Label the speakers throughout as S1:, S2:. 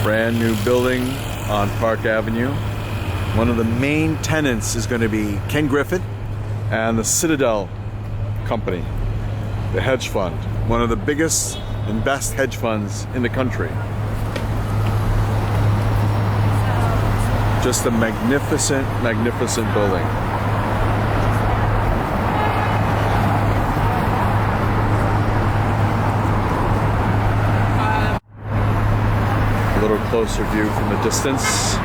S1: Brand new building on Park Avenue. One of the main tenants is going to be Ken Griffin and the Citadel Company, the hedge fund, one of the biggest and best hedge funds in the country. Just a magnificent, magnificent building. A little closer view from the distance. You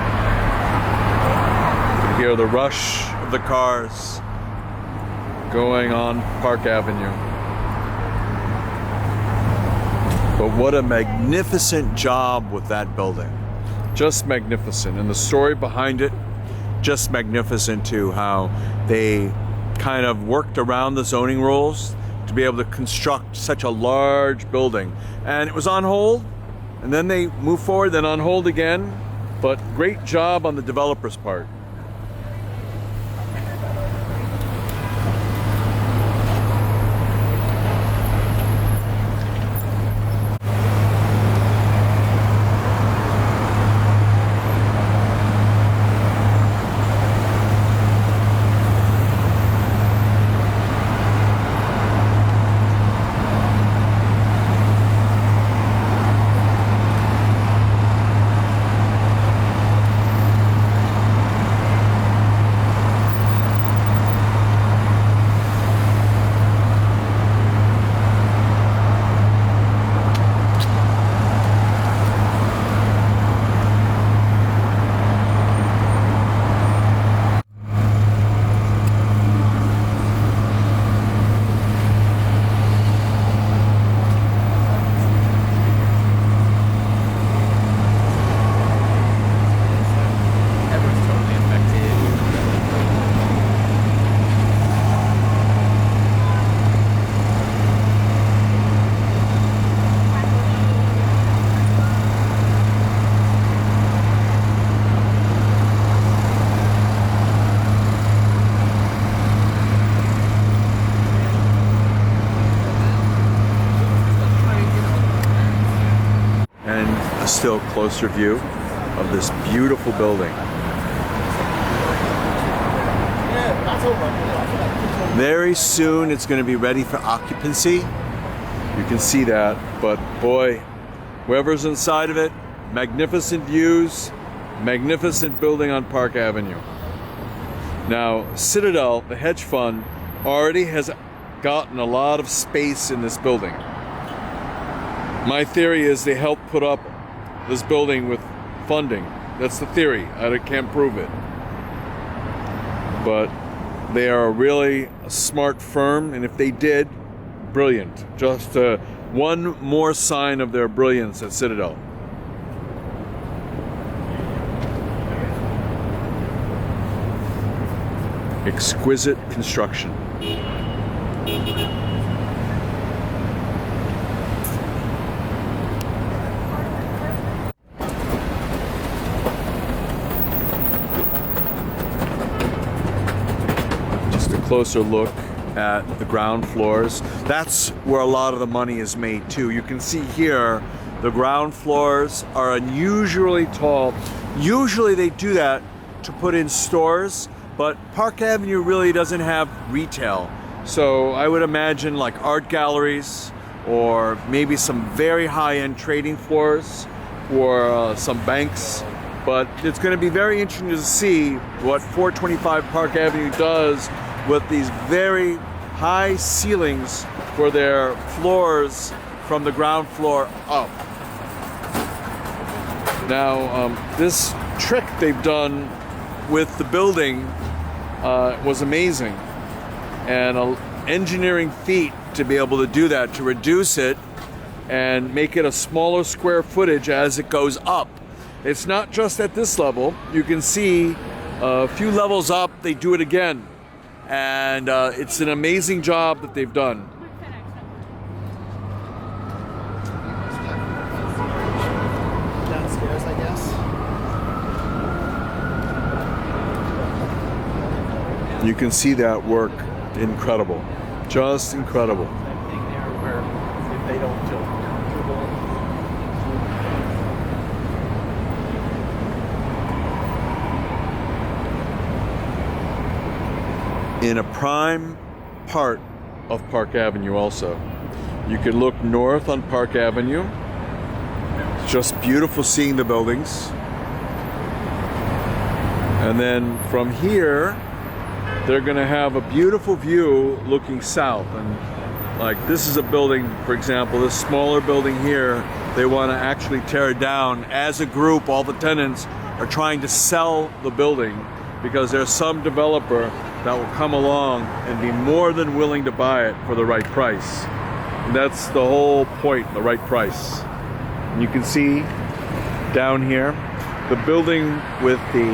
S1: can hear the rush of the cars going on Park Avenue. But what a magnificent job with that building. Just magnificent. And the story behind it, just magnificent too, how they kind of worked around the zoning rules to be able to construct such a large building. And it was on hold, and then they moved forward, then on hold again. But great job on the developer's part. A still closer view of this beautiful building. Very soon it's going to be ready for occupancy. You can see that, but boy, whoever's inside of it, magnificent views, magnificent building on Park Avenue. Now, Citadel, the hedge fund, already has gotten a lot of space in this building. My theory is they helped put up this building with funding. That's the theory. I can't prove it. But they are really a smart firm, and if they did, brilliant. Just one more sign of their brilliance at Citadel. Exquisite construction. Closer look at the ground floors. That's where a lot of the money is made too. You can see here the ground floors are unusually tall. Usually they do that to put in stores, but Park Avenue really doesn't have retail. So I would imagine like art galleries or maybe some very high-end trading floors for some banks. But it's going to be very interesting to see what 425 Park Avenue does with these very high ceilings for their floors from the ground floor up. Now, this trick they've done with the building was amazing, and an engineering feat to be able to do that, to reduce it and make it a smaller square footage as it goes up. It's not just at this level. You can see a few levels up, they do it again. And it's an amazing job that they've done.
S2: Downstairs, I guess.
S1: You can see that work. Incredible. Just incredible.
S2: Same thing there where if they don't feel comfortable
S1: in a prime part of Park Avenue also. You can look north on Park Avenue. It's just beautiful seeing the buildings. And then from here, they're gonna have a beautiful view looking south. And like this is a building, for example, this smaller building here, they wanna actually tear it down. As a group, all the tenants are trying to sell the building because there's some developer that will come along and be more than willing to buy it for the right price. And that's the whole point, the right price. And you can see down here, the building with the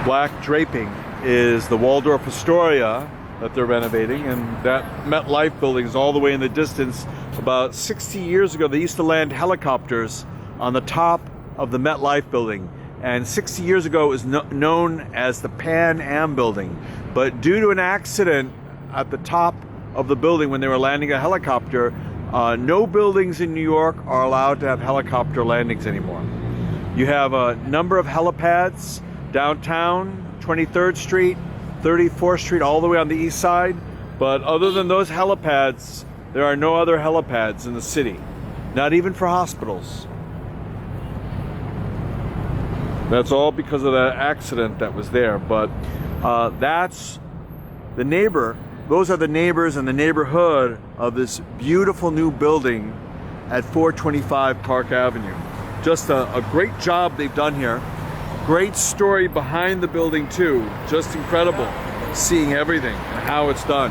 S1: black draping is the Waldorf Astoria that they're renovating, and that MetLife building is all the way in the distance. About 60 years ago, they used to land helicopters on the top of the MetLife building, and 60 years ago it was known as the Pan Am building. But due to an accident at the top of the building when they were landing a helicopter, no buildings in New York are allowed to have helicopter landings anymore. You have a number of helipads downtown, 23rd Street, 34th Street, all the way on the east side. But other than those helipads, there are no other helipads in the city, not even for hospitals. That's all because of that accident that was there. But that's the neighbor. Those are the neighbors and the neighborhood of this beautiful new building at 425 Park Avenue. Just a great job they've done here. Great story behind the building too. Just incredible seeing everything and how it's done.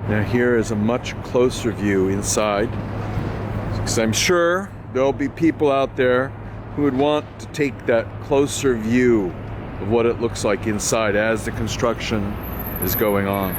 S1: Now here is a much closer view inside, because I'm sure there'll be people out there who would want to take that closer view of what it looks like inside as the construction is going on.